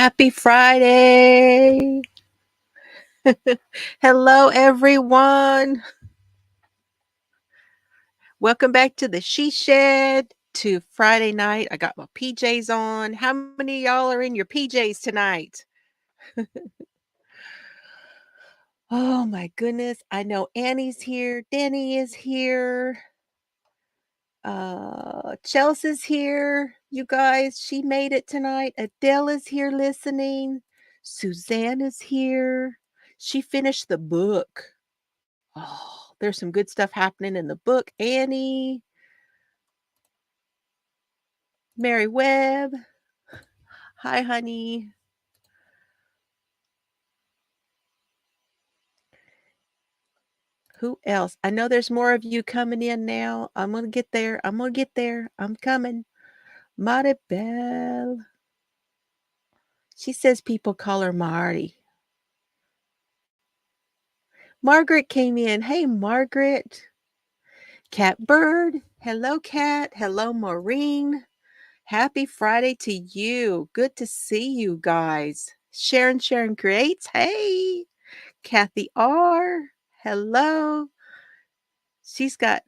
Happy Friday. Hello, everyone. Welcome back to the She Shed to Friday night. I got my PJs on. How many of y'all are in your PJs tonight? Oh my goodness. I know Annie's here. Danny is here. Chelsea's here. You guys, she made it tonight. Adele is here listening. Suzanne is here. She finished the book. Oh, there's some good stuff happening in the book. Annie, Mary Webb. Hi, honey. Who else? I know there's more of you coming in now. I'm going to get there. I'm going to get there. I'm coming. Maribel. She says people call her Marty. Margaret came in. Hey, Margaret. Catbird. Hello, Cat. Hello, Maureen. Happy Friday to you. Good to see you guys. Sharon Creates. Hey. Kathy R. Hello. She's got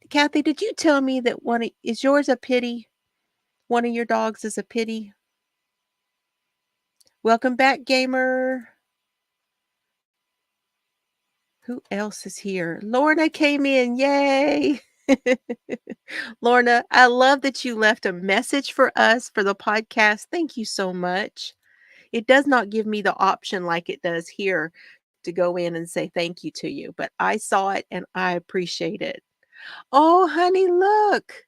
Kathy, did you tell me that is yours a pity? One of your dogs is a pity? Welcome back, gamer. Who else is here? Lorna came in. Yay. Lorna, I love that you left a message for us for the podcast. Thank you so much. It does not give me the option like it does here to go in and say thank you to you, but I saw it and I appreciate it. Oh, honey, look.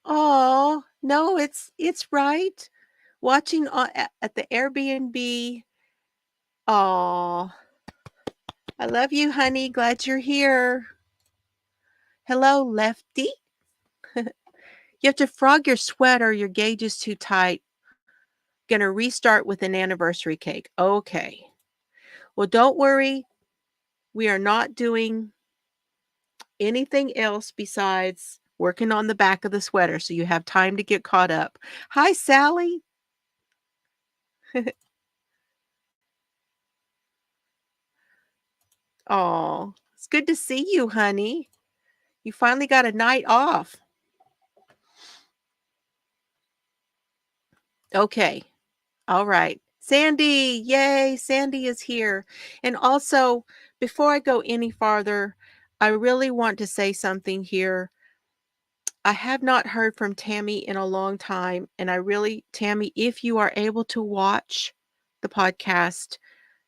Oh, no, it's right. Watching at the Airbnb. Oh, I love you, honey. Glad you're here. Hello, Lefty. You have to frog your sweater. Your gauge is too tight. Gonna restart with an anniversary cake. Okay. Well, don't worry. We are not doing anything else besides working on the back of the sweater, so you have time to get caught up. Hi, Sally. Oh, it's good to see you, honey. You finally got a night off. Okay. All right. Sandy, yay, Sandy is here. And also, before I go any farther, I really want to say something here. I have not heard from Tammy in a long time. And Tammy, if you are able to watch the podcast,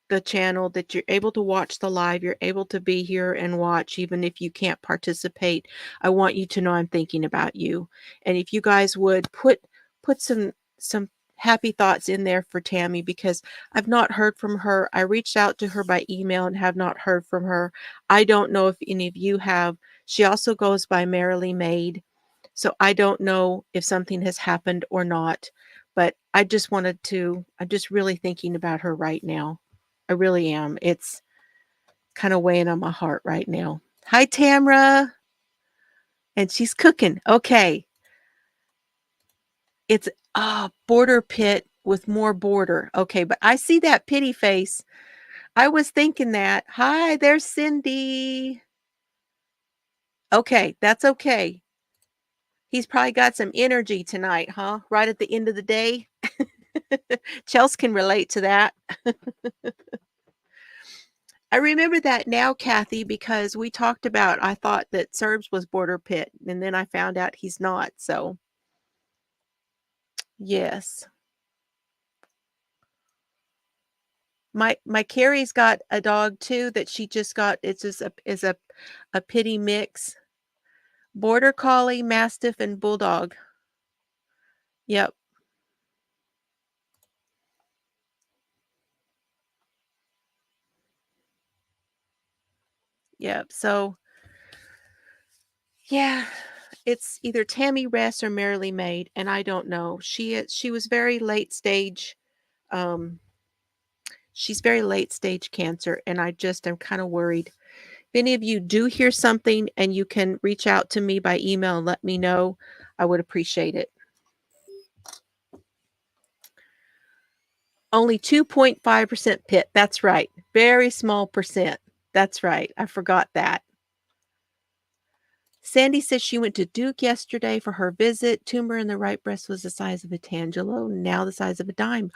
the channel, that you're able to watch the live, you're able to be here and watch, even if you can't participate, I want you to know I'm thinking about you. And if you guys would put some happy thoughts in there for Tammy, because I've not heard from her. I reached out to her by email and have not heard from her. I don't know if any of you have. She also goes by Merrily Maid. So I don't know if something has happened or not, but I'm just really thinking about her right now. I really am. It's kind of weighing on my heart right now. Hi, Tamra. And she's cooking. Okay. It's a border pit with more border. Okay, but I see that pity face. I was thinking that. Hi, there's Cindy. Okay, that's okay. He's probably got some energy tonight, huh? Right at the end of the day. Chelsea can relate to that. I remember that now, Kathy, because we talked about, I thought that Serbs was border pit, and then I found out he's not. So, yes. My Carrie's got a dog too that she just got. It's just a pity mix. Border collie, mastiff, and bulldog. Yep. Yep. So, yeah, it's either Tammy Rest or Merrily Maid, and I don't know. She was very late stage. Um, she's very late stage cancer, and I just am kind of worried. If any of you do hear something and you can reach out to me by email and let me know, I would appreciate it. Only 2.5% pit. That's right. Very small percent. That's right. I forgot that. Sandy says she went to Duke yesterday for her visit. Tumor in the right breast was the size of a tangelo, now the size of a dime.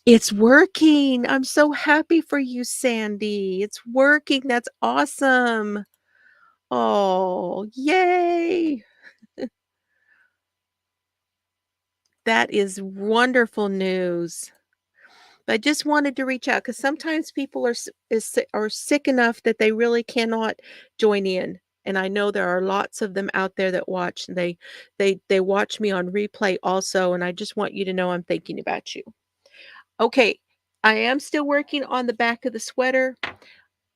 It's working. I'm so happy for you, Sandy. It's working. That's awesome. Oh, yay. That is wonderful news. But I just wanted to reach out because sometimes people are sick enough that they really cannot join in, and I know there are lots of them out there that watch, and they watch me on replay also, and I just want you to know I'm thinking about you. Okay, I am still working on the back of the sweater.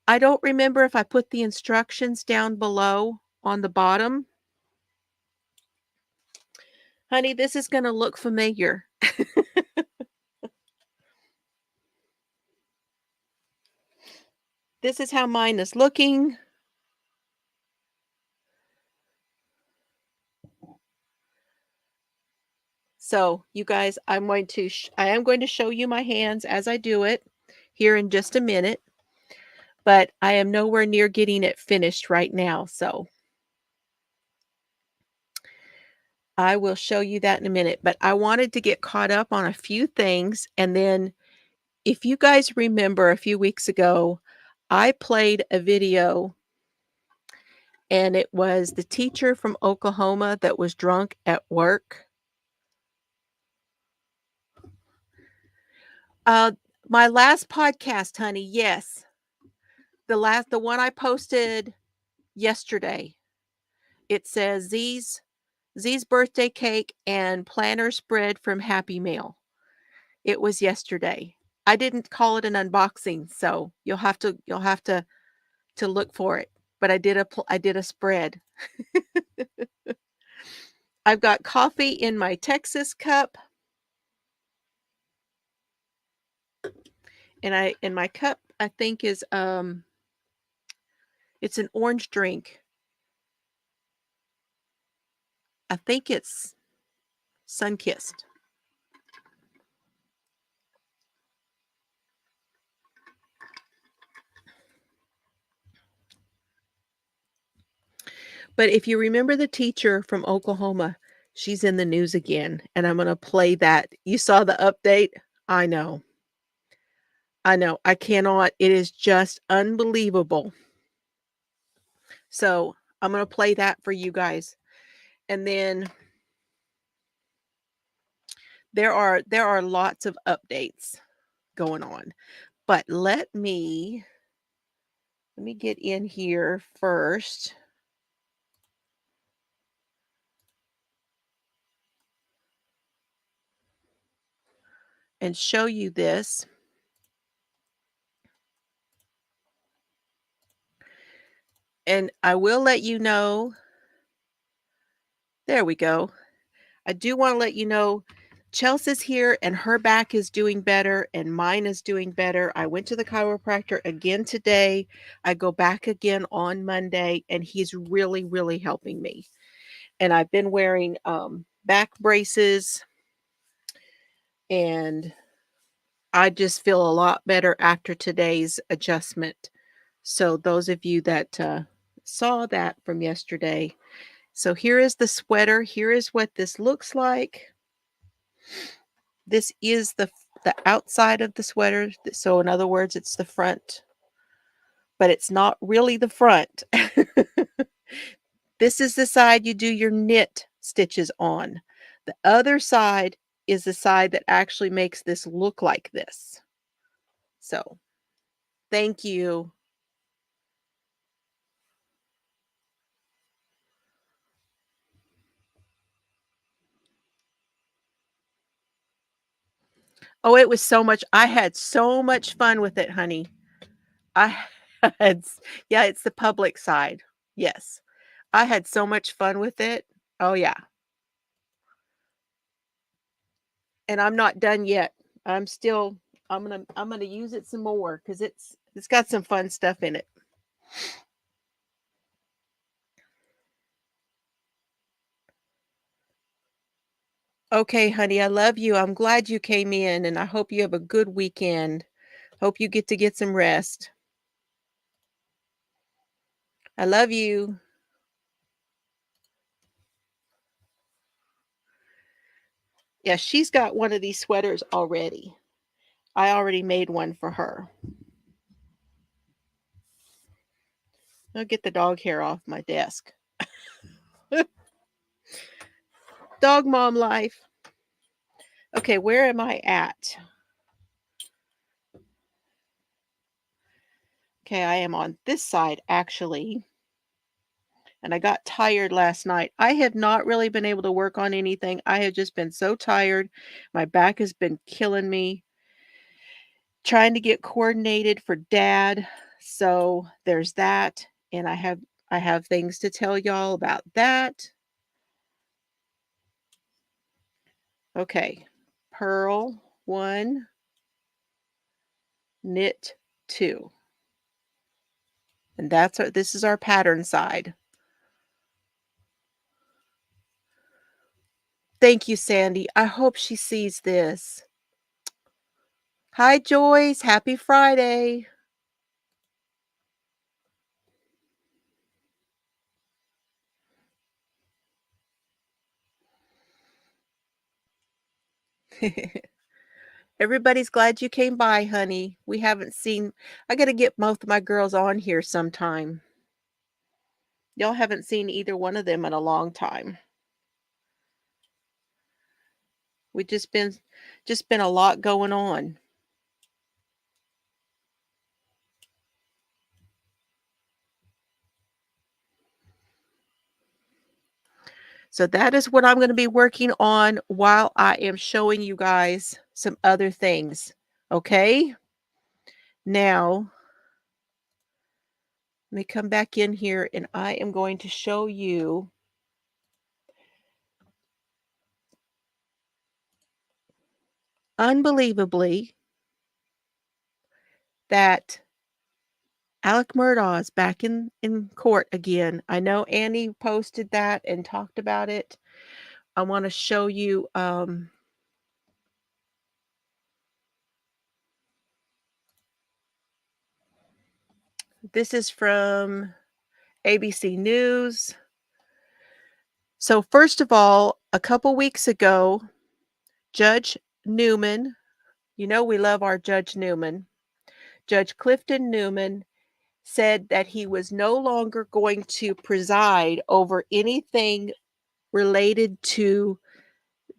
I don't remember if I put the instructions down below on the bottom. Honey, this is gonna look familiar. This is how mine is looking. So, you guys, I am going to show you my hands as I do it here in just a minute, but I am nowhere near getting it finished right now, so I will show you that in a minute, but I wanted to get caught up on a few things, and then if you guys remember a few weeks ago, I played a video, and it was the teacher from Oklahoma that was drunk at work. Uh, my last podcast, honey, yes. The one I posted yesterday. It says Z's birthday cake and planner spread from Happy Meal. It was yesterday. I didn't call it an unboxing, so you'll have to look for it. But I did a spread. I've got coffee in my Texas cup. And my cup I think is it's an orange drink. I think it's Sunkissed. But if you remember the teacher from Oklahoma, she's in the news again, and I'm gonna play that. You saw the update? I know. I know. I cannot. It is just unbelievable. So, I'm gonna play that for you guys. And then there are lots of updates going on. But let me get in here first and show you this. And I will let you know. There we go. I do want to let you know Chelsea's here and her back is doing better and mine is doing better. I went to the chiropractor again today. I go back again on Monday and he's really, really helping me. And I've been wearing back braces and I just feel a lot better after today's adjustment. So those of you that saw that from yesterday. So here is the sweater. Here is what this looks like. This is the outside of the sweater. So in other words, it's the front, but it's not really the front. This is the side you do your knit stitches on. The other side is the side that actually makes this look like this. So, thank you. Oh, it was so much. I had so much fun with it, honey. I had, yeah, it's the public side. Yes. I had so much fun with it. Oh, yeah. And I'm not done yet. I'm still I'm gonna use it some more because it's got some fun stuff in it. Okay, honey, I love you. I'm glad you came in, and I hope you have a good weekend. Hope you get some rest. I love you. Yeah, she's got one of these sweaters already. I already made one for her. I'll get the dog hair off my desk. Dog mom life. Okay, where am I at? Okay, I am on this side actually. And I got tired last night. I have not really been able to work on anything. I have just been so tired. My back has been killing me trying to get coordinated for dad. So there's that. And I have things to tell y'all about that. Okay. Purl 1, knit 2. And this is our pattern side. Thank you, Sandy. I hope she sees this. Hi, Joyce. Happy Friday. Everybody's glad you came by, honey. We haven't seen I gotta get both of my girls on here sometime. Y'all haven't seen either one of them in a long time. We just been a lot going on. So that is what I'm gonna be working on while I am showing you guys some other things. Okay? Now, let me come back in here and I am going to show you unbelievably that Alec Murdaugh is back in court again. I know Annie posted that and talked about it. I wanna show you, this is from ABC News. So first of all, a couple weeks ago, Judge Newman, you know we love our Judge Newman. Judge Clifton Newman said that he was no longer going to preside over anything related to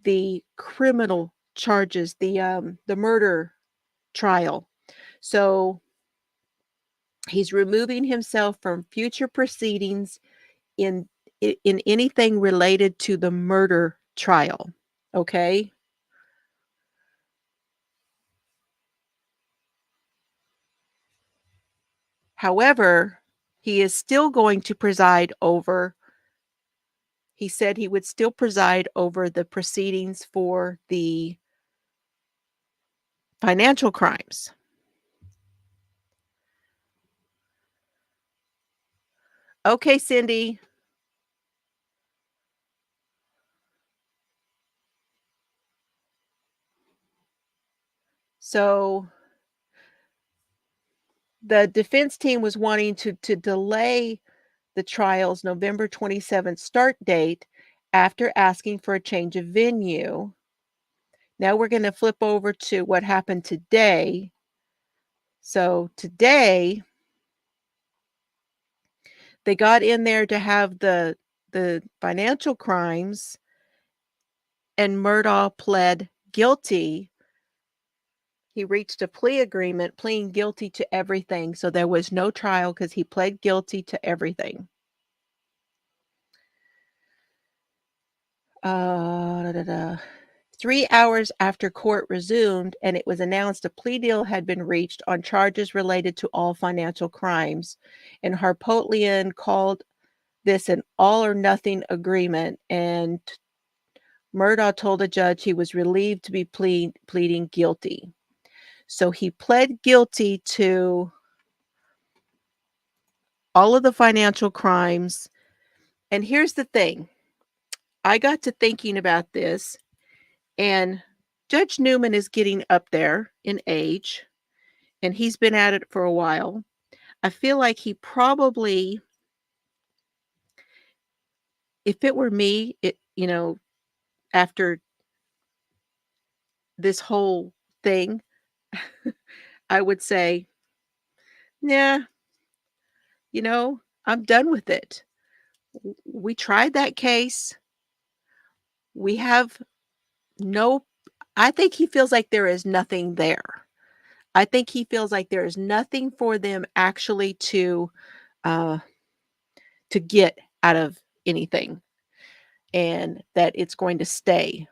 the criminal charges, the murder trial. So he's removing himself from future proceedings in in anything related to the murder trial. Okay? However, he is still going to preside over he said he would still preside over the proceedings for the financial crimes. Okay, Cindy. So the defense team was wanting to delay the trial's November 27th start date after asking for a change of venue. Now we're going to flip over to what happened today. So today, they got in there to have the financial crimes, and Murdaugh pled guilty. He reached a plea agreement, pleading guilty to everything. So there was no trial because he pled guilty to everything. Da, da, da. 3 hours after court resumed and it was announced a plea deal had been reached on charges related to all financial crimes, and Harpootlian called this an all or nothing agreement, and Murdaugh told the judge he was relieved to be pleading guilty. So he pled guilty to all of the financial crimes, and here's the thing. I got to thinking about this, And Judge Newman is getting up there in age, and he's been at it for a while. I feel like he probably, if it were me, after this whole thing, I would say, "Nah, you know, I'm done with it. We tried that case. We have no." I think he feels like there is nothing there. I think he feels like there is nothing for them actually uh, to get out of anything, and that it's going to stay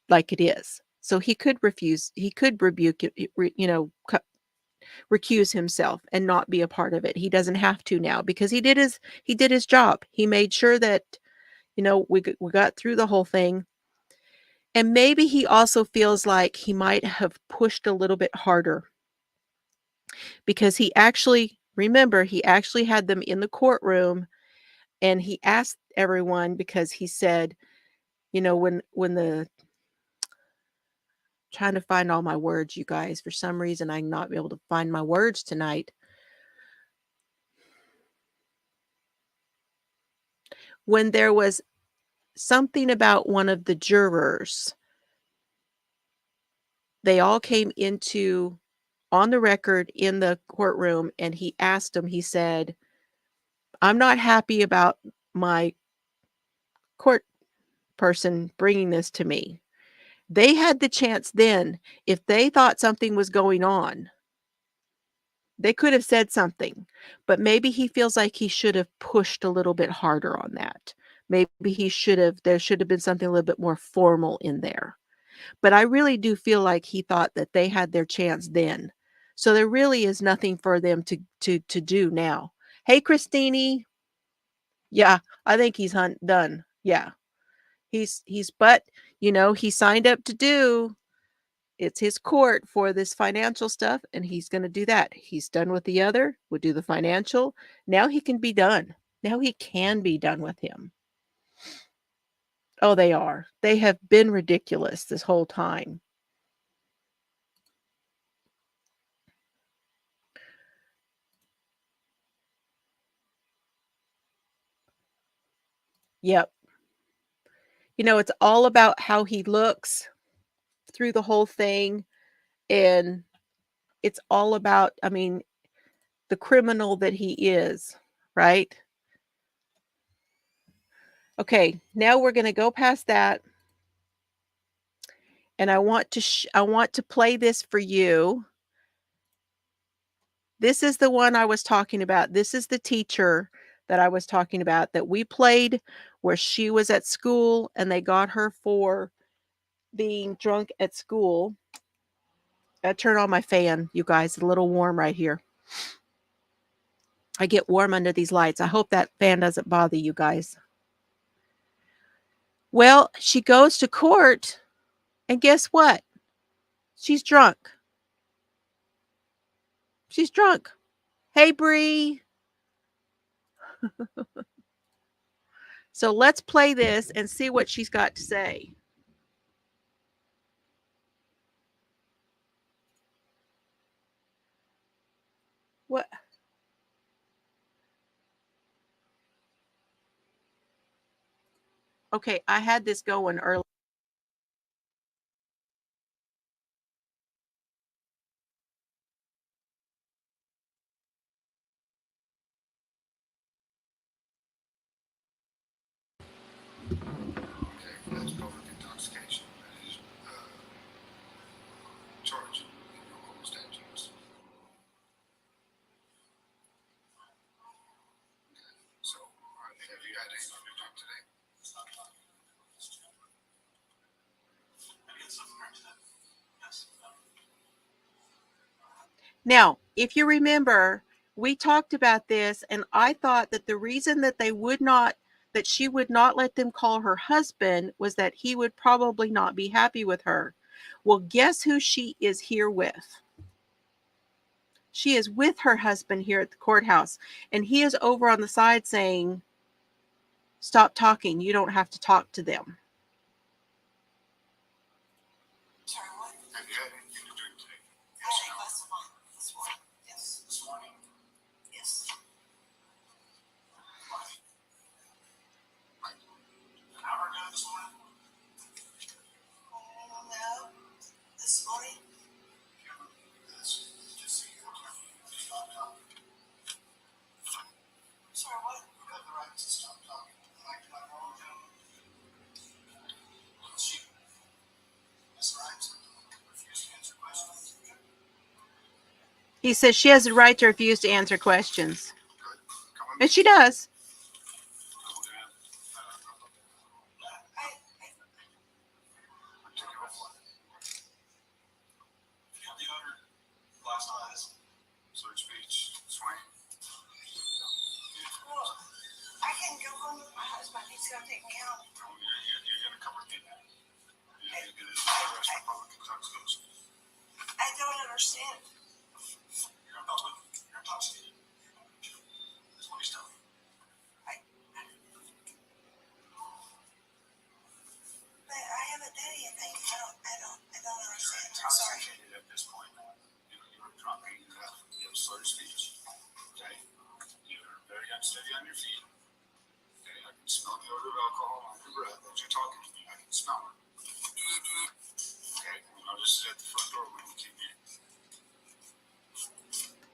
like it is. So he could rebuke it, recuse himself and not be a part of it. He doesn't have to now because he did his job. He made sure that, we got through the whole thing. And maybe he also feels like he might have pushed a little bit harder because he actually had them in the courtroom, and he asked everyone because he said, when the trying to find all my words, you guys. For some reason, I'm not able to find my words tonight. When there was something about one of the jurors, they all came into on the record in the courtroom, and he asked him, he said, "I'm not happy about my court person bringing this to me." They had the chance then, if they thought something was going on, they could have said something, but maybe he feels like he should have pushed a little bit harder on that. Maybe there should have been something a little bit more formal in there. But I really do feel like he thought that they had their chance then. So there really is nothing for them to do now. Hey, Christine. Yeah, I think he's done. Yeah. But he signed up to do. It's his court for this financial stuff, and he's gonna do that. He's done with the other, would do the financial. Now he can be done. Now he can be done with him. Oh, they are. They have been ridiculous this whole time. Yep. It's all about how he looks through the whole thing, and it's all about, I mean, the criminal that he is, right? Okay, now we're gonna go past that, and I want to play this for you. This is the one I was talking about. This is the teacher that I was talking about that we played where she was at school and they got her for being drunk at school. I turn on my fan, you guys. It's a little warm right here. I get warm under these lights. I hope that fan doesn't bother you guys. Well, she goes to court, and guess what? She's drunk. She's drunk. Hey, Bree. So let's play this and see what she's got to say. What? Okay, I had this going early. That's public intoxication. That is charged in local statutes. So, have you had anyone to talk today? Now, if you remember, we talked about this, and I thought that the reason that that she would not let them call her husband was that he would probably not be happy with her. Well, guess who she is here with? She is with her husband here at the courthouse, and he is over on the side saying, "Stop talking. You don't have to talk to them." He says she has the right to refuse to answer questions. And she does.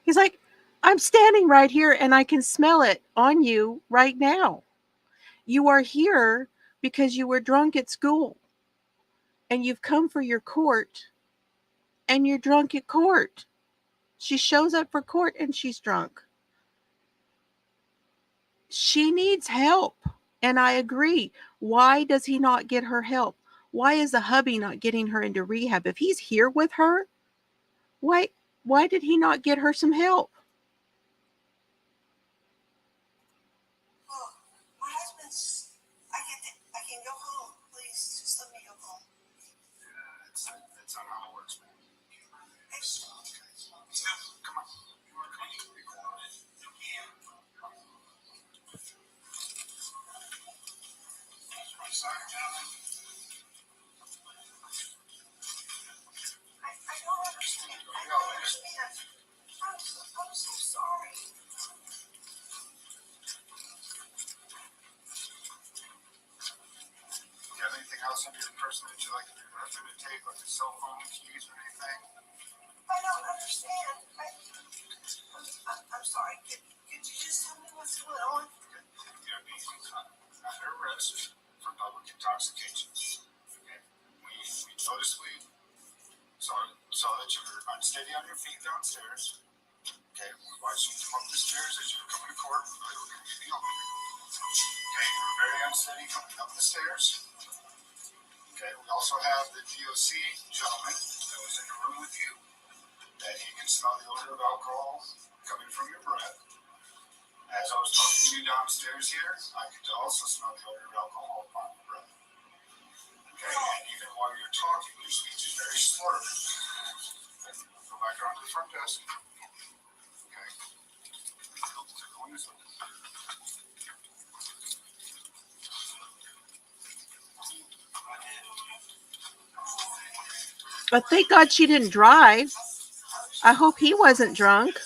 He's like, I'm standing right here and I can smell it on you right now. You are here because you were drunk at school and you've come for your court and you're drunk at court. She shows up for court and she's drunk. She needs help. And I agree. Why does he not get her help? Why is the hubby not getting her into rehab? If he's here with her, why did he not get her some help? But thank God she didn't drive. I hope he wasn't drunk.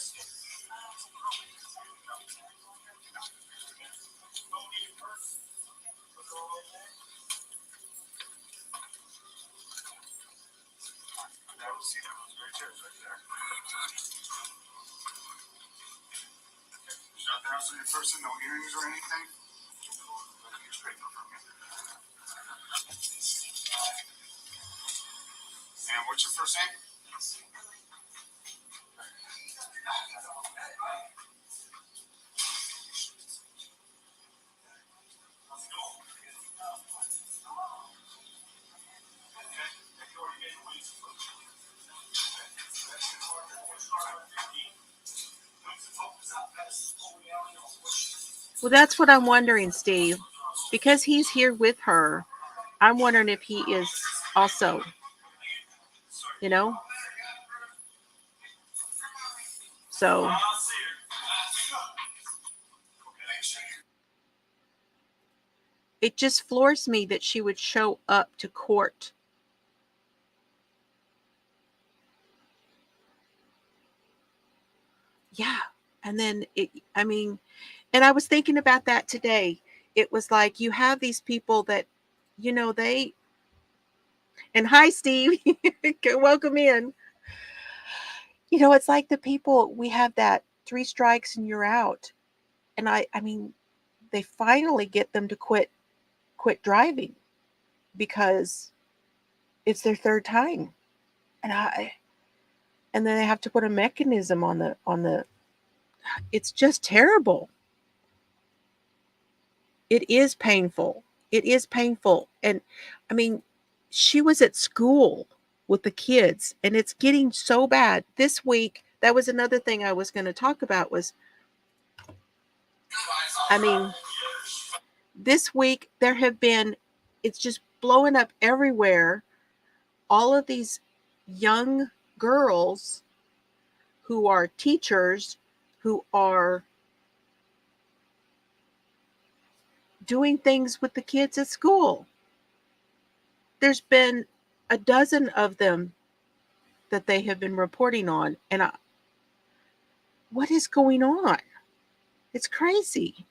Well, that's what I'm wondering, Steve. Because he's here with her, I'm wondering if he is also, you know? So it just floors me that she would show up to court. Yeah. And then and I was thinking about that today. It was like you have these people that, they, and hi, Steve, welcome in. It's like the people, we have that 3 strikes and you're out. And they finally get them to quit driving because it's their third time. And and then they have to put a mechanism on the it's just terrible. It is painful. It is painful. And I mean, she was at school with the kids and it's getting so bad. This week, that was another thing I was going to talk about was I mean, this week there have been it's just blowing up everywhere. All of these young girls who are teachers who are doing things with the kids at school. There's been a dozen of them that they have been reporting on. And what is going on? It's crazy.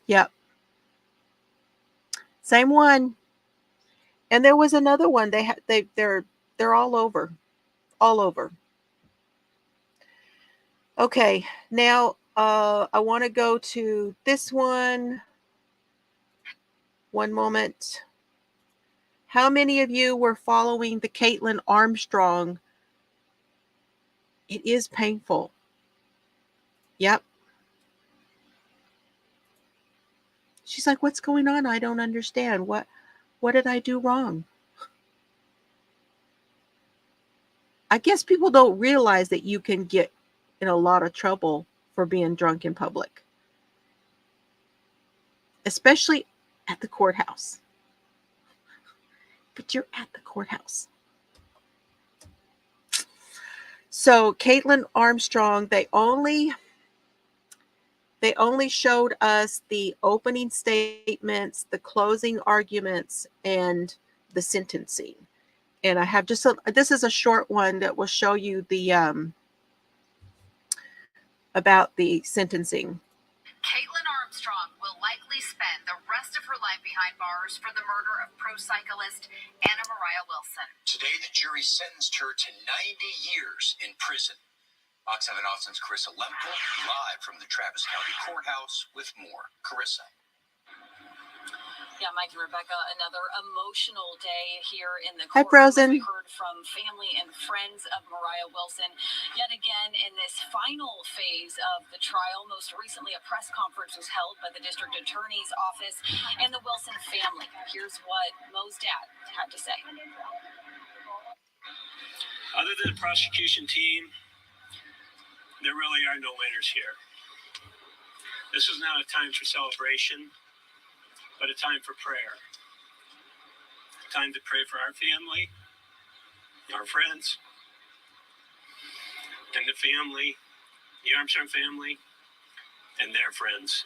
Yep. Same one. And there was another one. They're all over. All over. Okay. Now I want to go to this one. One moment. How many of you were following the Caitlin Armstrong? It is painful. Yep. She's like, what's going on? I don't understand. What did I do wrong? I guess people don't realize that you can get in a lot of trouble for being drunk in public, especially at the courthouse. But you're at the courthouse. So Caitlin Armstrong, they only showed us the opening statements, the closing arguments, and the sentencing. And I have this is a short one that will show you the about the sentencing. Caitlin Armstrong will likely spend the rest of her life behind bars for the murder of pro cyclist Anna Mariah Wilson. Today, the jury sentenced her to 90 years in prison. Fox 7 Austin's Carissa Lemke, live from the Travis County Courthouse with more. Carissa. Yeah, Mike and Rebecca, another emotional day here in the Hi, courtroom. Frozen. We heard from family and friends of Mariah Wilson yet again in this final phase of the trial. Most recently, a press conference was held by the district attorney's office and the Wilson family. Here's what Mo's dad had to say. Other than the prosecution team, there really are no winners here. This is not a time for celebration, but a time for prayer. A time to pray for our family, our friends, and the family, the Armstrong family, and their friends.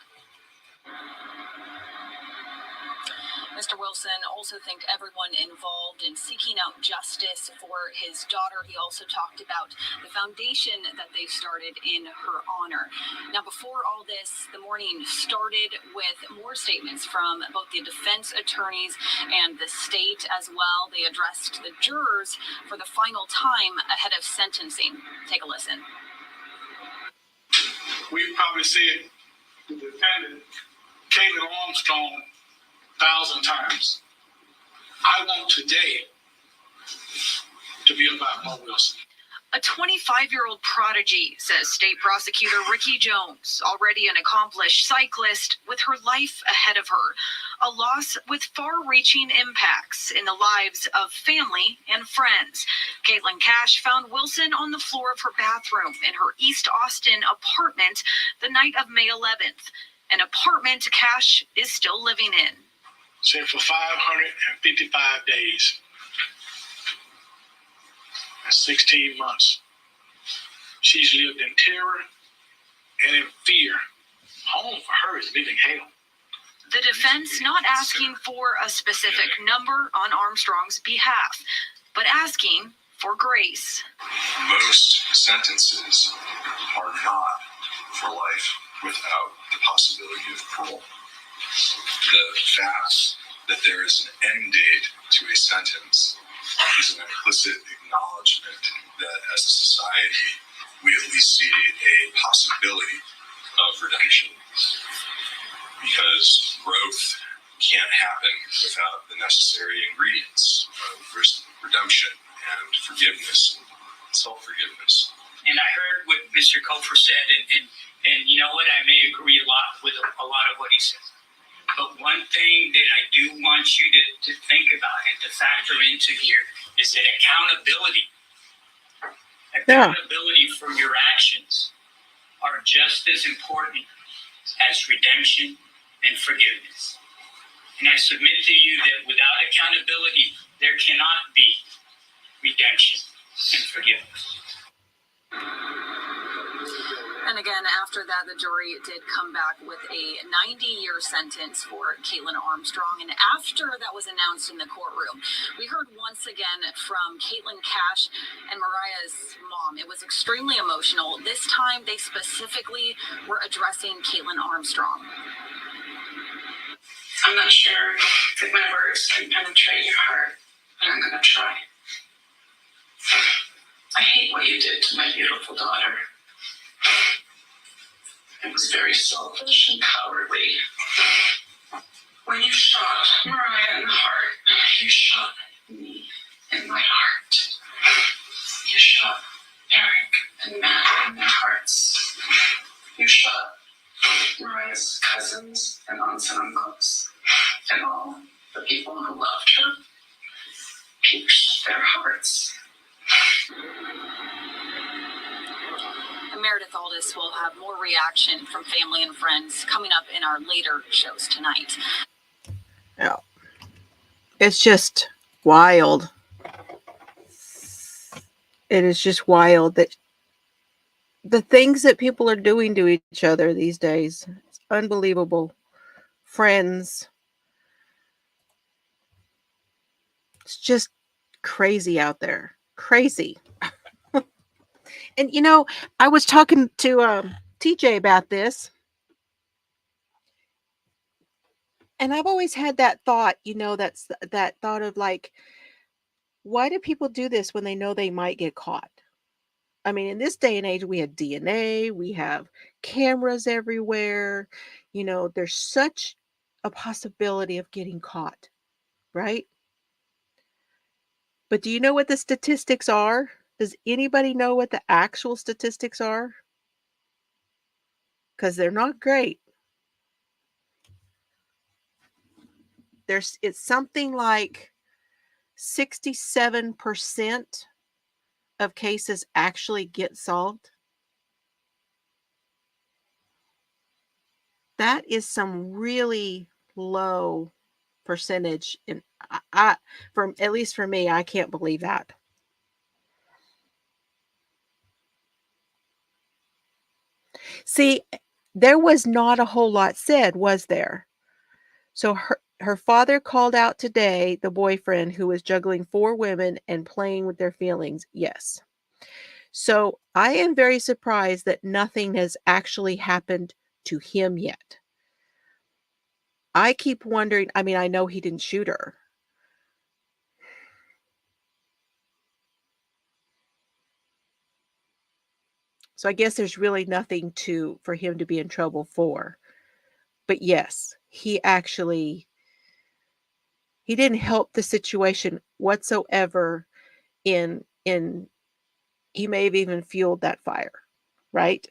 Mr. Wilson also thanked everyone involved in seeking out justice for his daughter. He also talked about the foundation that they started in her honor. Now, before all this, the morning started with more statements from both the defense attorneys and the state as well. They addressed the jurors for the final time ahead of sentencing. Take a listen. We've probably said the defendant, Caitlin Armstrong, 1,000 times. I want today to be about Mo Wilson. A 25-year-old prodigy, says state prosecutor Ricky Jones, already an accomplished cyclist with her life ahead of her. A loss with far-reaching impacts in the lives of family and friends. Caitlin Cash found Wilson on the floor of her bathroom in her East Austin apartment the night of May 11th, an apartment Cash is still living in. Said for 555 days and 16 months, she's lived in terror and in fear. Home for her is living hell. The defense not asking for a specific number on Armstrong's behalf, but asking for grace. Most sentences are not for life without the possibility of parole. The fact that there is an end date to a sentence is an implicit acknowledgement that as a society, we at least see a possibility of redemption. Because growth can't happen without the necessary ingredients of redemption and forgiveness and self-forgiveness. And I heard what Mr. Kofer said, and you know what? I may agree a lot with a lot of what he said. But one thing that I do want you to think about and to factor into here is that accountability for your actions are just as important as redemption and forgiveness. And I submit to you that without accountability, there cannot be redemption and forgiveness. And again, after that, the jury did come back with a 90-year sentence for Caitlin Armstrong. And after that was announced in the courtroom, we heard once again from Caitlin Cash and Mariah's mom. It was extremely emotional. This time, they specifically were addressing Caitlin Armstrong. I'm not sure if my words can penetrate your heart, but I'm going to try. I hate what you did to my beautiful daughter. It was very selfish and cowardly. When you shot Mariah in the heart, you shot me in my heart. You shot Eric and Matt in their hearts. You shot Mariah's cousins and aunts and uncles and all the people who loved her. Pierced their hearts. Meredith Aldis will have more reaction from family and friends coming up in our later shows tonight. Oh, it's just wild. It is just wild that the things that people are doing to each other these days. It's unbelievable. Friends. It's just crazy out there. Crazy. And you know, I was talking to TJ about this. And I've always had that thought, you know, that thought of like, why do people do this when they know they might get caught? I mean, in this day and age, we have DNA, we have cameras everywhere. You know, there's such a possibility of getting caught, right? But do you know what the statistics are? Does anybody know what the actual statistics are? Because they're not great. It's something like 67% of cases actually get solved. That is some really low percentage, and from at least for me, I can't believe that. See, there was not a whole lot said, was there? So her father called out today the boyfriend who was juggling 4 women and playing with their feelings. Yes. So I am very surprised that nothing has actually happened to him yet. I keep wondering, I mean, I know he didn't shoot her. So I guess there's really nothing for him to be in trouble for. But yes, he didn't help the situation whatsoever in he may have even fueled that fire, right?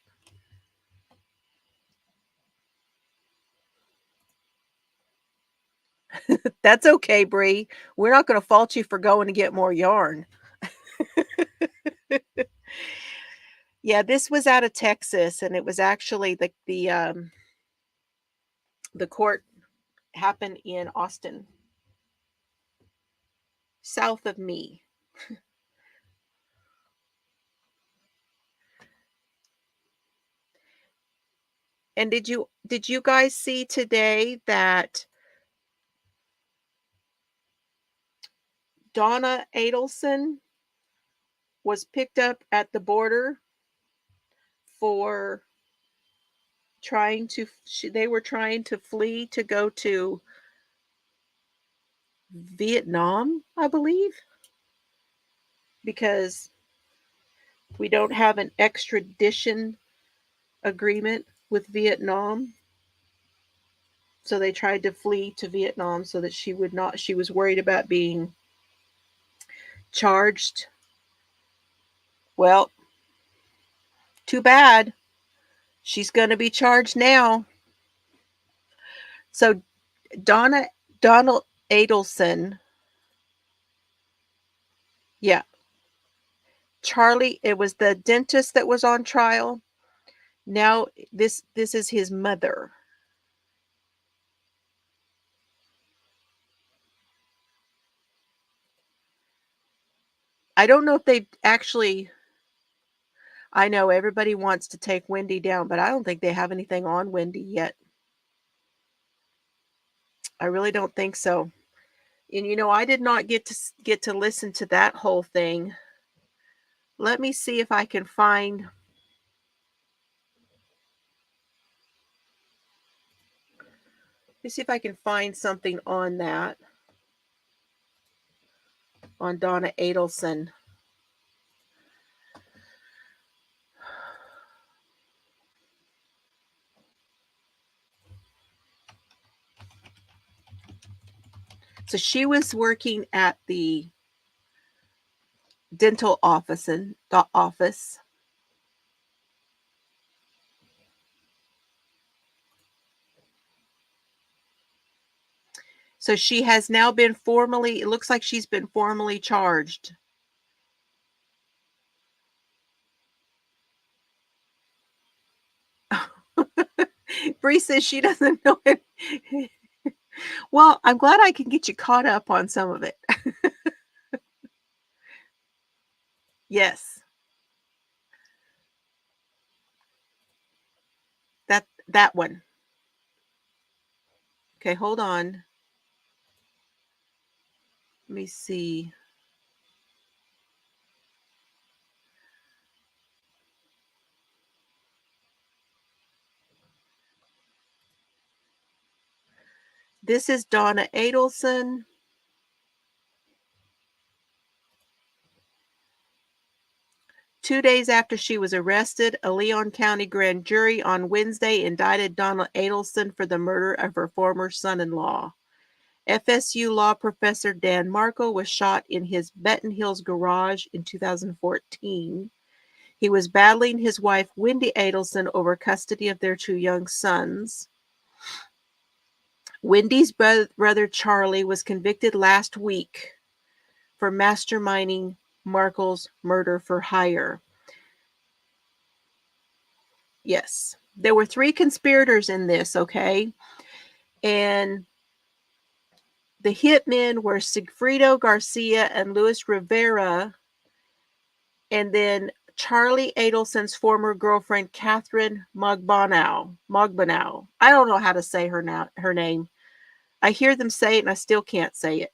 That's okay, Bree. We're not going to fault you for going to get more yarn. Yeah, this was out of Texas, and it was actually the court happened in Austin, south of me. And did you guys see today that Donna Adelson was picked up at the border for they were trying to flee to go to Vietnam, I believe, because we don't have an extradition agreement with Vietnam. So they tried to flee to Vietnam so that she was worried about being charged. Well, too bad. She's going to be charged now. So Donald Adelson. Yeah. Charlie, it was the dentist that was on trial. Now this is his mother. I don't know if they actually, I know everybody wants to take Wendy down, but I don't think they have anything on Wendy yet. I really don't think so. And I did not get to listen to that whole thing. Let me see if I can find something on that, on Donna Adelson. So she was working at the dental office. So she has now been formally, it looks like she's been formally charged. Bree says she doesn't know it. Well, I'm glad I can get you caught up on some of it. Yes. That one. Okay, hold on. Let me see. This is Donna Adelson. Two days after she was arrested, a Leon County grand jury on Wednesday indicted Donna Adelson for the murder of her former son-in-law. FSU law professor Dan Markle was shot in his Benton Hills garage in 2014. He was battling his wife, Wendy Adelson, over custody of their two young sons. Wendy's brother, Charlie, was convicted last week for masterminding Markle's murder for hire. Yes. There were 3 conspirators in this, okay? And the hitmen were Sigfrido Garcia and Luis Rivera, and then Charlie Adelson's former girlfriend, Catherine Mogbanau. I don't know how to say her name. I hear them say it, and I still can't say it.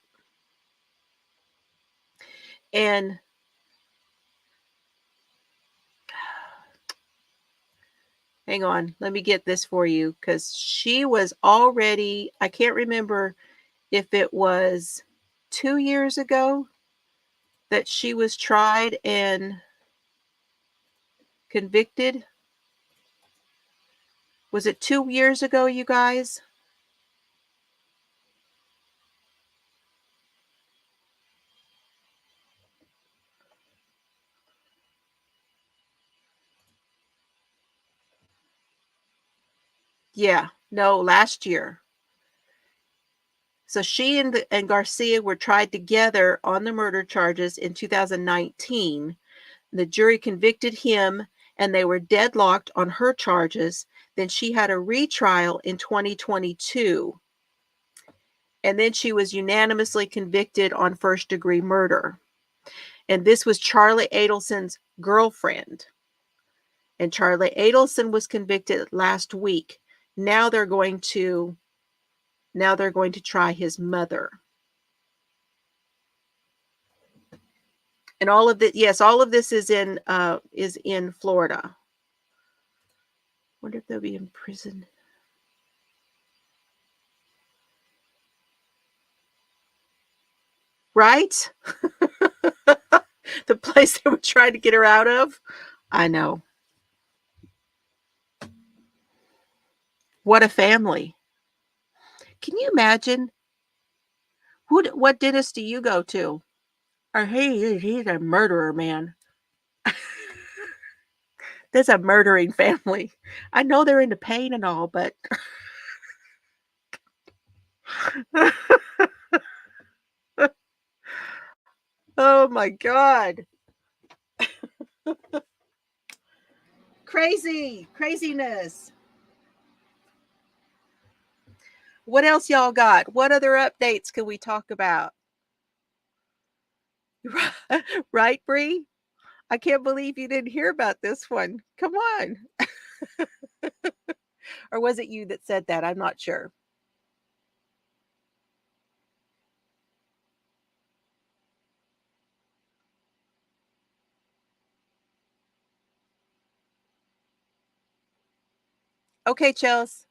And hang on, let me get this for you, because she was already, I can't remember if it was 2 years ago that she was tried and convicted. Was it 2 years ago, you guys? Yeah, no, last year. So she and Garcia were tried together on the murder charges in 2019. The jury convicted him, and they were deadlocked on her charges. Then she had a retrial in 2022. And then she was unanimously convicted on first-degree murder. And this was Charlie Adelson's girlfriend. And Charlie Adelson was convicted last week. Now they're going to try his mother. And all of this is in Florida. Wonder if they'll be in prison. Right? The place they were trying to get her out of. I know. What a family. Can you imagine? What dentist do you go to? Or he's a murderer, man. There's a murdering family. I know they're into pain and all, but oh my God. Craziness. What else y'all got? What other updates can we talk about? Right, Bree? I can't believe you didn't hear about this one. Come on. Or was it you that said that? I'm not sure. Okay, Chels.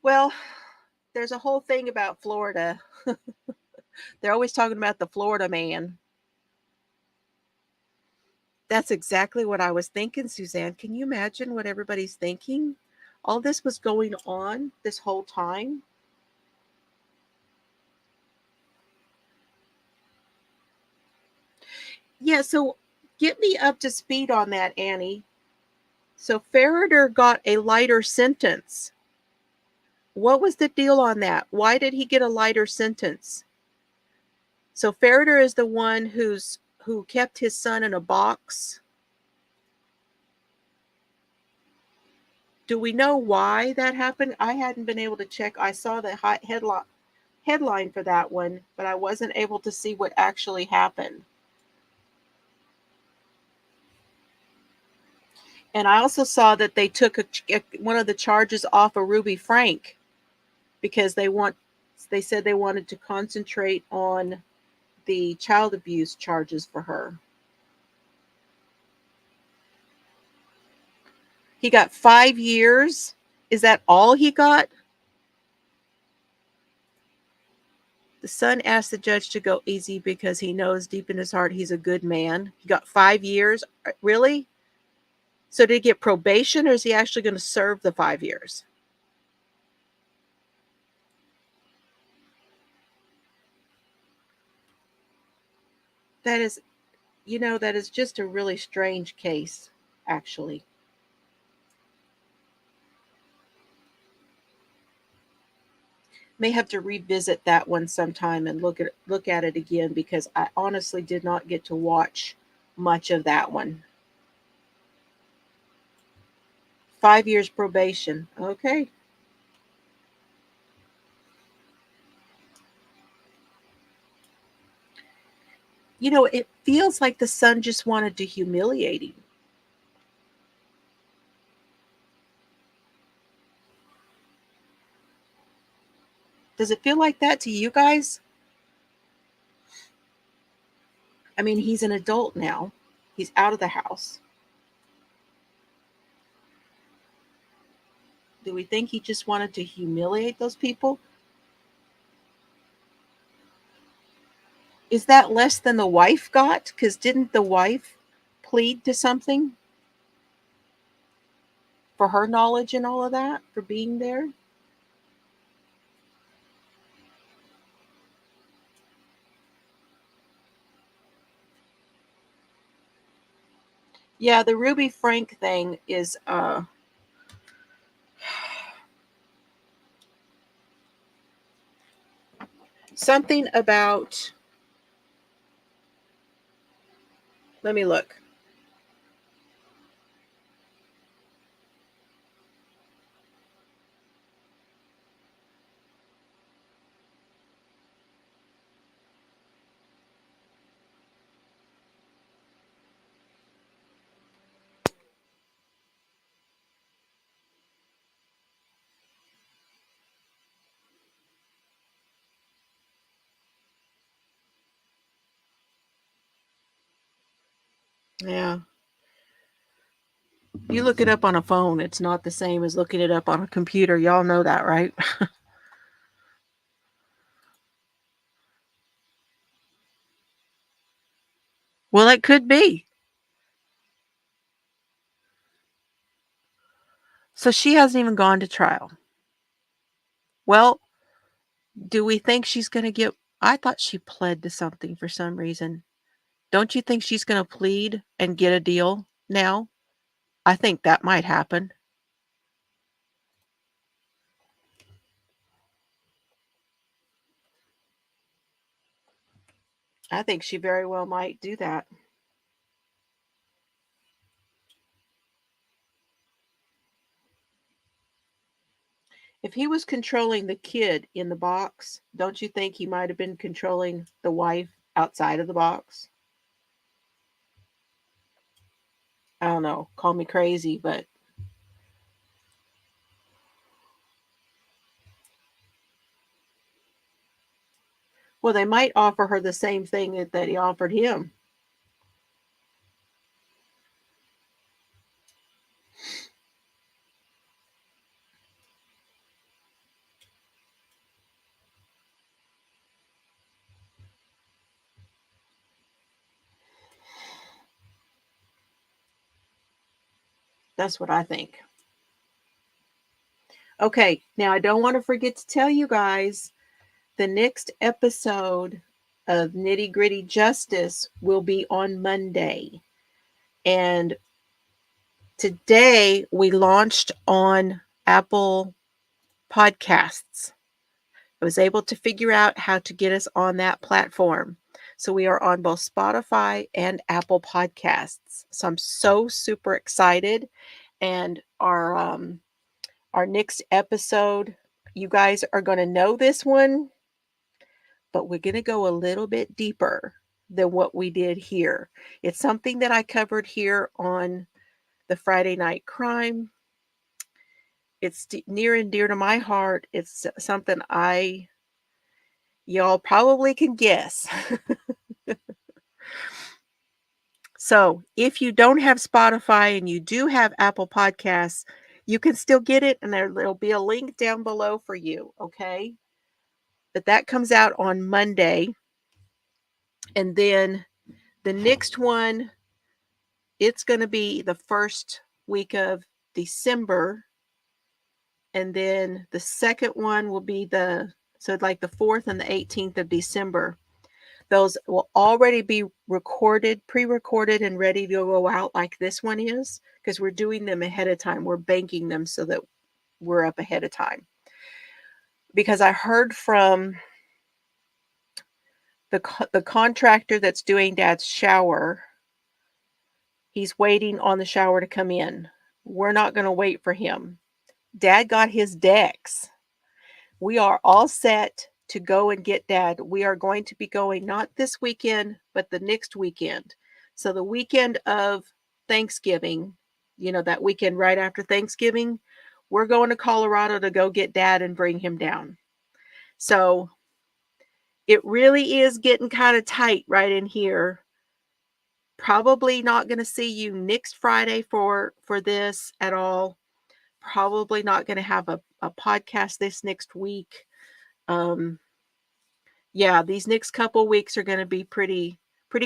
Well, there's a whole thing about Florida. They're always talking about the Florida man. That's exactly what I was thinking, Suzanne. Can you imagine what everybody's thinking? All this was going on this whole time. Yeah, so get me up to speed on that, Annie. So Farrader got a lighter sentence. What was the deal on that? Why did he get a lighter sentence? So Farrader is the one who kept his son in a box. Do we know why that happened? I hadn't been able to check. I saw the headline for that one, but I wasn't able to see what actually happened. And I also saw that they took one of the charges off of Ruby Frank because they said they wanted to concentrate on the child abuse charges for her. He got 5 years. Is that all he got? The son asked the judge to go easy because he knows deep in his heart he's a good man. He got 5 years. Really? So did he get probation or is he actually going to serve the 5 years? That is, that is just a really strange case, actually. May have to revisit that one sometime and look at it again because I honestly did not get to watch much of that one. 5 years probation. Okay. It feels like the son just wanted to humiliate him. Does it feel like that to you guys? I mean, he's an adult now. He's out of the house. Do we think he just wanted to humiliate those people? Is that less than the wife got? Because didn't the wife plead to something for her knowledge and all of that, for being there? Yeah, the Ruby Frank thing is something about, let me look. Yeah. You look it up on a phone, it's not the same as looking it up on a computer. Y'all know that, right? Well, it could be. So she hasn't even gone to trial. Well, do we think she's going to get... I thought she pled to something for some reason. Don't you think she's going to plead and get a deal now? I think that might happen. I think she very well might do that. If he was controlling the kid in the box, don't you think he might have been controlling the wife outside of the box? I don't know. Call me crazy, but well, they might offer her the same thing that he offered him. That's what I think. Okay, now I don't want to forget to tell you guys the next episode of Nitty Gritty Justice will be on Monday. And today we launched on Apple Podcasts. I was able to figure out how to get us on that platform. So we are on both Spotify and Apple Podcasts. So I'm so super excited. And our next episode, you guys are going to know this one, but we're going to go a little bit deeper than what we did here. It's something that I covered here on the Friday Night Crime. It's near and dear to my heart. It's something y'all probably can guess. So if you don't have Spotify and you do have Apple Podcasts, you can still get it, and there'll be a link down below for you, okay? But that comes out on Monday. And then the next one, it's going to be the first week of December. And then the second one will be like the 4th and the 18th of December. Those will already be recorded, pre-recorded, and ready to go out like this one is, because we're doing them ahead of time. We're banking them so that we're up ahead of time. Because I heard from the contractor that's doing Dad's shower. He's waiting on the shower to come in. We're not going to wait for him. Dad got his decks. We are all set to go and get Dad. We are going to be going not this weekend, but the next weekend. So the weekend of Thanksgiving, that weekend right after Thanksgiving, we're going to Colorado to go get Dad and bring him down. So it really is getting kind of tight right in here. Probably not going to see you next Friday for this at all. Probably not going to have a podcast this next week. Yeah, these next couple weeks are going to be pretty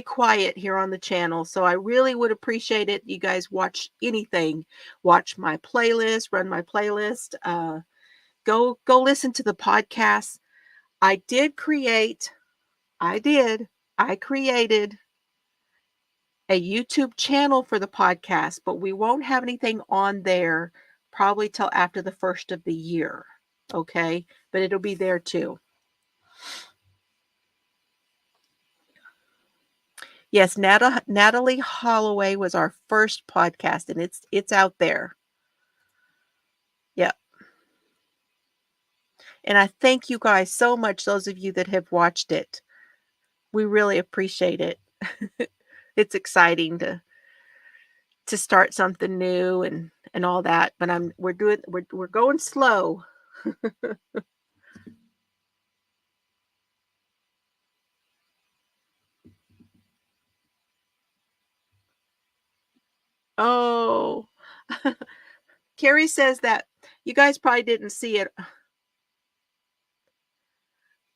quiet here on the channel. So I really would appreciate it. You guys watch anything. Watch my playlist, run my playlist. Go listen to the podcast. I created a YouTube channel for the podcast, but we won't have anything on there probably till after the first of the year. Okay, but it'll be there too. Yes, Natalie Holloway was our first podcast, and it's out there. Yep. And I thank you guys so much, those of you that have watched it. We really appreciate it. It's exciting to start something new and all that, but we're going slow. Oh, Carrie says that you guys probably didn't see it.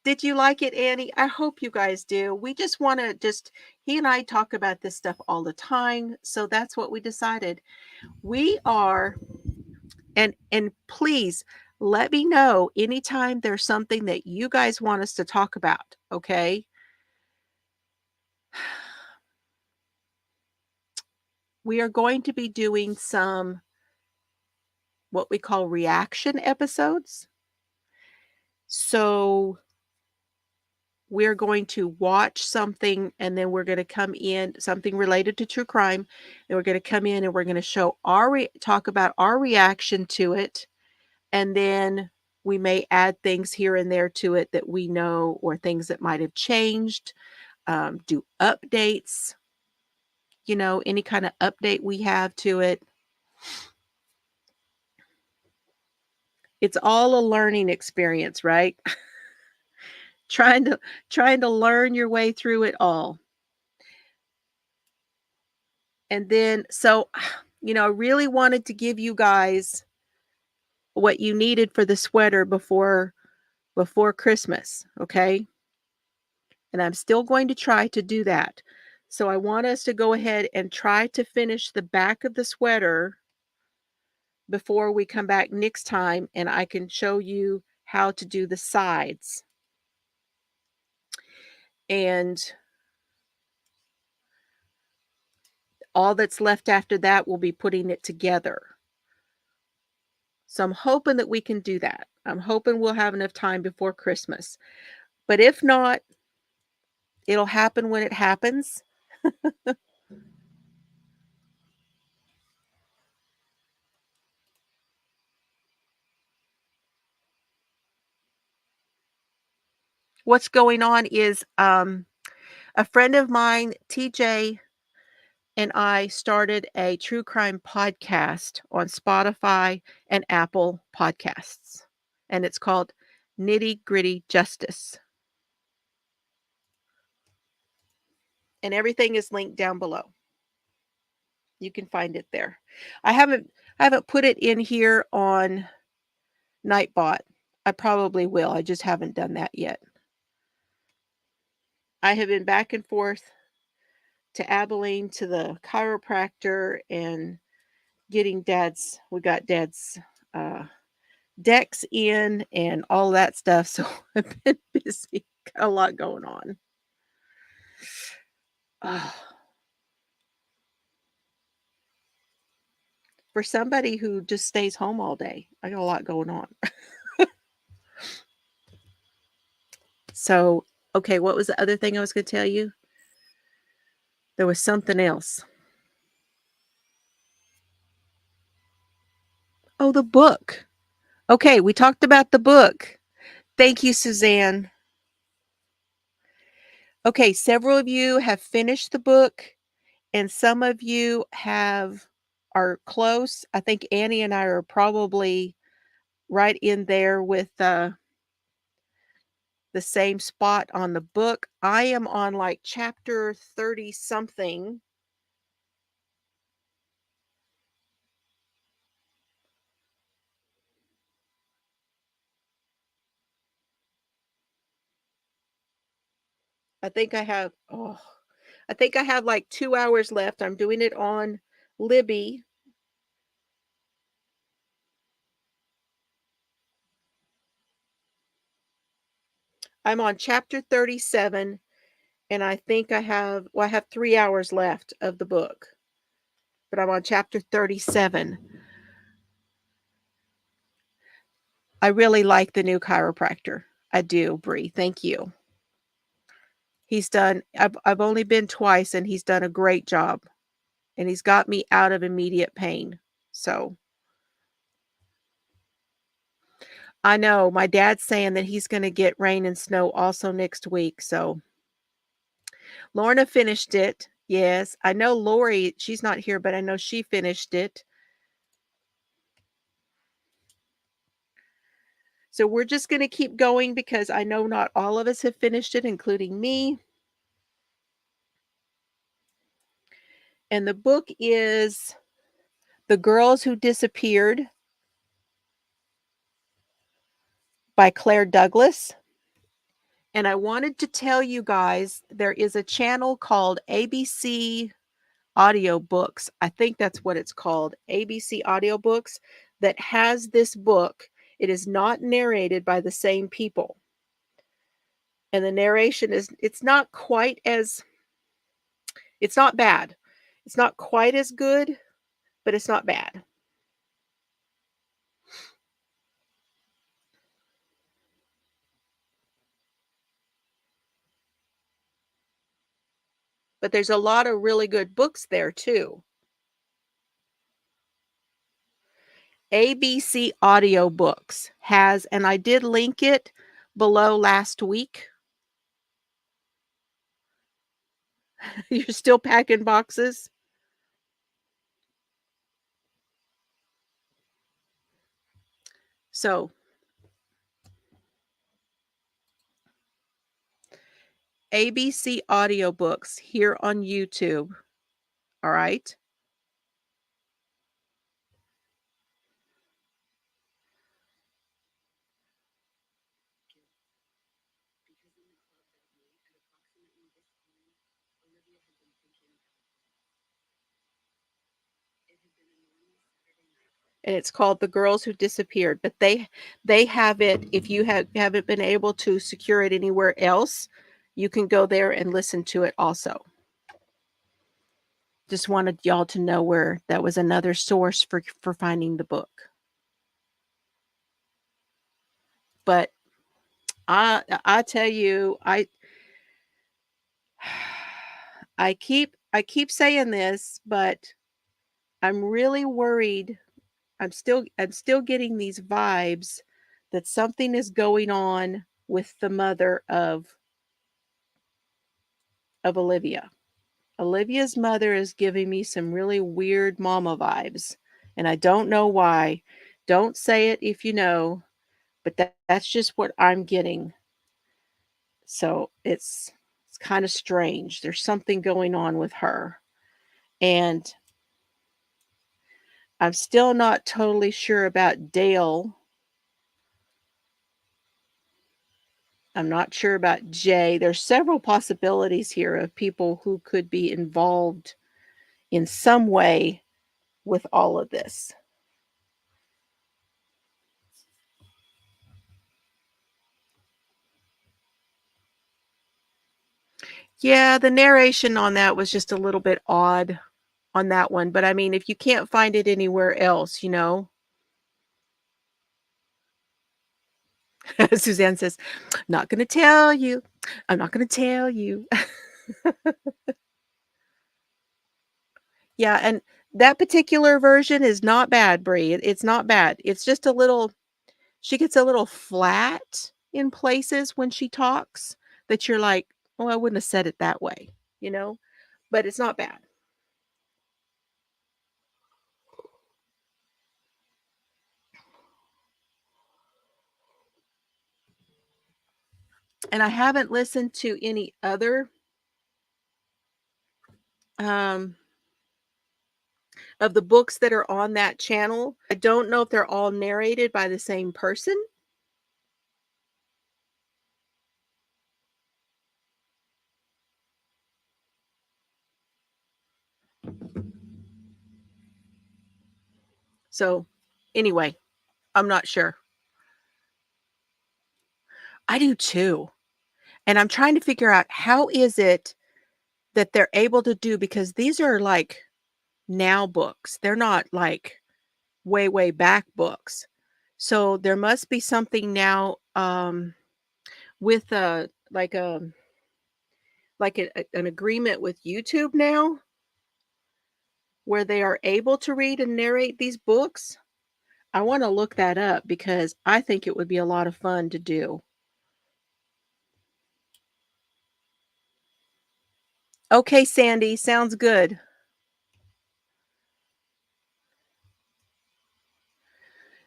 Did you like it, Annie? I hope you guys do. We just want to he and I talk about this stuff all the time. So that's what we decided. We are And please let me know anytime there's something that you guys want us to talk about, okay? We are going to be doing some what we call reaction episodes. So we're going to watch something and then we're going to come in something related to true crime, and we're going to come in and we're going to show talk about our reaction to it, and then we may add things here and there to it that we know, or things that might have changed, do updates, any kind of update we have to it. It's all a learning experience, right? trying to learn your way through it all. And then, so, I really wanted to give you guys what you needed for the sweater before Christmas, okay? And I'm still going to try to do that. So I want us to go ahead and try to finish the back of the sweater before we come back next time, and I can show you how to do the sides. And all that's left after that will be putting it together. So I'm hoping that we can do that. I'm hoping we'll have enough time before Christmas. But if not, it'll happen when it happens. What's going on is a friend of mine, TJ, and I started a true crime podcast on Spotify and Apple Podcasts. And it's called Knitty Gritty Justice. And everything is linked down below. You can find it there. I haven't put it in here on Nightbot. I probably will. I just haven't done that yet. I have been back and forth to Abilene to the chiropractor and getting we got Dad's decks in and all that stuff. So I've been busy. Got a lot going on. For somebody who just stays home all day, I got a lot going on. So, okay, what was the other thing I was going to tell you? There was something else. Oh, the book. Okay, we talked about the book. Thank you, Suzanne. Okay, several of you have finished the book, and some of you are close. I think Annie and I are probably right in there with the same spot on the book. I am on like chapter 30 something. I think I have like 2 hours left. I'm doing it on Libby. I'm on chapter 37, and I think I have 3 hours left of the book. But I'm on chapter 37. I really like the new chiropractor. I do, Bree. Thank you. I've only been twice, and he's done a great job. And he's got me out of immediate pain. So I know my dad's saying that he's going to get rain and snow also next week. So Lorna finished it. Yes, I know Lori, she's not here, but I know she finished it. So we're just going to keep going because I know not all of us have finished it, including me. And the book is The Girls Who Disappeared by Claire Douglas. And I wanted to tell you guys, there is a channel called ABC Audiobooks. I think that's what it's called, ABC Audiobooks. that has this book. It is not narrated by the same people. And the narration it's not quite as it's not bad. It's not quite as good, but it's not bad. But there's a lot of really good books there too. ABC Audiobooks has, and I did link it below last week. You're still packing boxes? So, ABC Audiobooks here on YouTube. All right. And it's called The Girls Who Disappeared. But they have it. If you haven't been able to secure it anywhere else, you can go there and listen to it also. Just wanted y'all to know where that was another source for finding the book. But I tell you, I keep saying this, but I'm really worried. I'm still getting these vibes that something is going on with the mother of Olivia. Olivia's mother is giving me some really weird mama vibes, and I don't know why. Don't say it if you know, but that's just what I'm getting. So it's kind of strange. There's something going on with her. And I'm still not totally sure about Dale. I'm not sure about Jay. There's several possibilities here of people who could be involved in some way with all of this. Yeah, the narration on that was just a little bit odd on that one. But I mean, if you can't find it anywhere else, Suzanne says, not going to tell you. I'm not going to tell you. Yeah, and that particular version is not bad, Brie. It's not bad. It's just she gets a little flat in places when she talks that you're like, oh, I wouldn't have said it that way, but it's not bad. And I haven't listened to any other of the books that are on that channel. I don't know if they're all narrated by the same person. So, anyway, I'm not sure. I do too. And I'm trying to figure out how is it that they're able to do, because these are like now books. They're not like way, way back books. So there must be something now with an agreement with YouTube now where they are able to read and narrate these books. I want to look that up because I think it would be a lot of fun to do. Okay, Sandy, sounds good.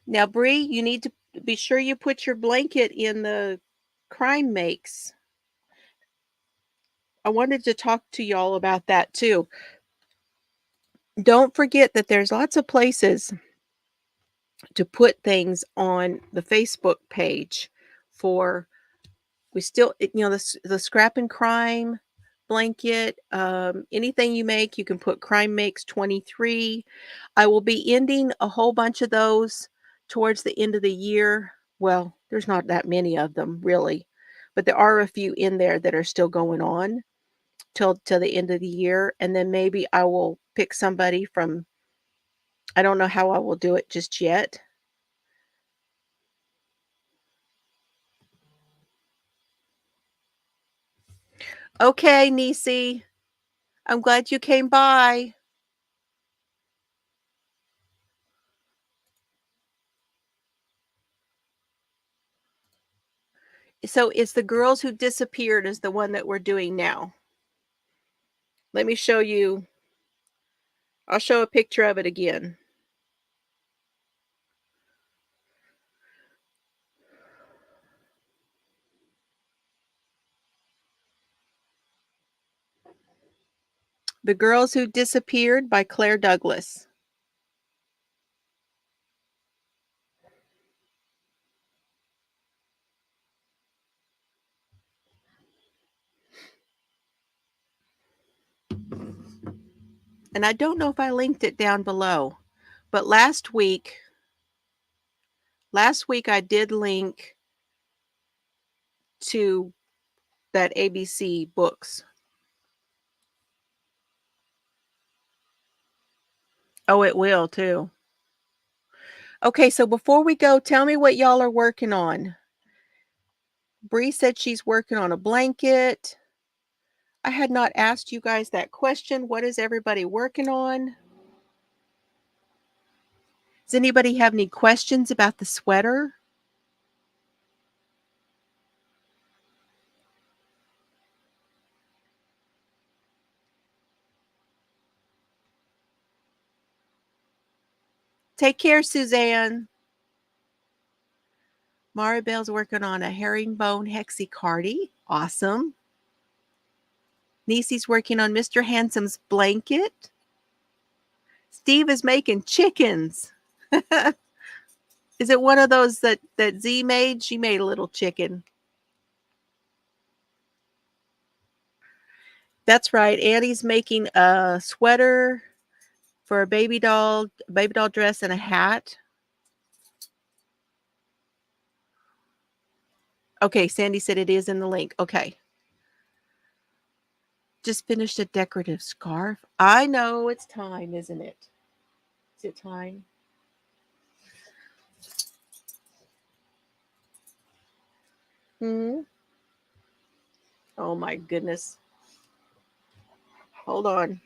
Now, Bree, you need to be sure you put your blanket in the crime makes. I wanted to talk to y'all about that too. Don't forget that there's lots of places to put things on the Facebook page for we still the scrap and crime blanket, anything you make, you can put Crime Makes 23. I will be ending a whole bunch of those towards the end of the year. Well, there's not that many of them really, but there are a few in there that are still going on till the end of the year, and then maybe I will pick somebody from. I don't know how I will do it just yet. Okay, Nisi, I'm glad you came by. So it's the Girls Who Disappeared is the one that we're doing now. Let me show you. I'll show a picture of it again. The Girls Who Disappeared by Claire Douglas. And I don't know if I linked it down below, but last week I did link to that ABC books. Oh, it will too. Okay, so before we go, tell me what y'all are working on. Bree said she's working on a blanket. I had not asked you guys that question. What is everybody working on? Does anybody have any questions about the sweater? Take care, Suzanne. Maribel's working on a herringbone hexacardy. Awesome. Nisi's working on Mr. Handsome's blanket. Steve is making chickens. Is it one of those that Z made? She made a little chicken. That's right. Annie's making a sweater for a baby doll dress, and a hat. Okay, Sandy said it is in the link. Okay. Just finished a decorative scarf. I know it's time, isn't it? Is it time? Oh my goodness. Hold on.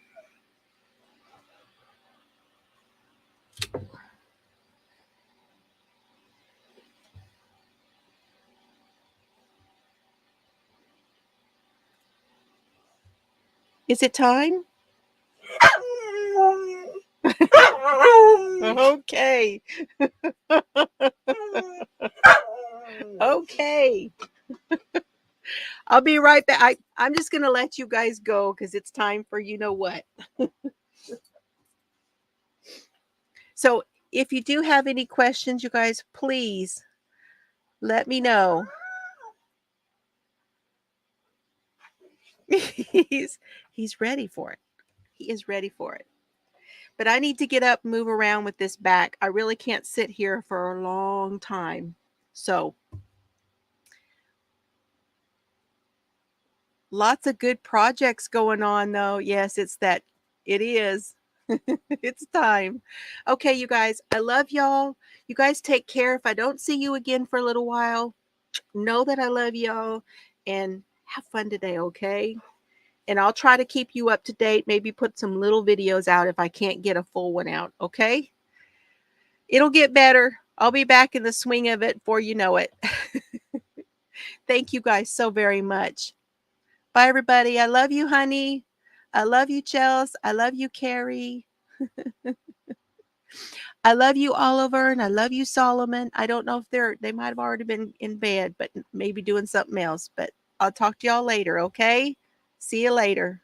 Is it time? Okay. Okay. I'll be right back. I'm just going to let you guys go because it's time for you know what. So if you do have any questions, you guys, please let me know. He's ready for it. He is ready for it. But I need to get up, move around with this back. I really can't sit here for a long time. So lots of good projects going on though. Yes, it is. It's time. Okay, you guys, I love y'all. You guys take care. If I don't see you again for a little while, know that I love y'all and have fun today, okay? And I'll try to keep you up to date, maybe put some little videos out if I can't get a full one out, okay? It'll get better. I'll be back in the swing of it before you know it. Thank you guys so very much. Bye, everybody. I love you, honey. I love you, Chels. I love you, Carrie. I love you, Oliver, and I love you, Solomon. I don't know if they might have already been in bed, but maybe doing something else. But I'll talk to y'all later, okay? See you later.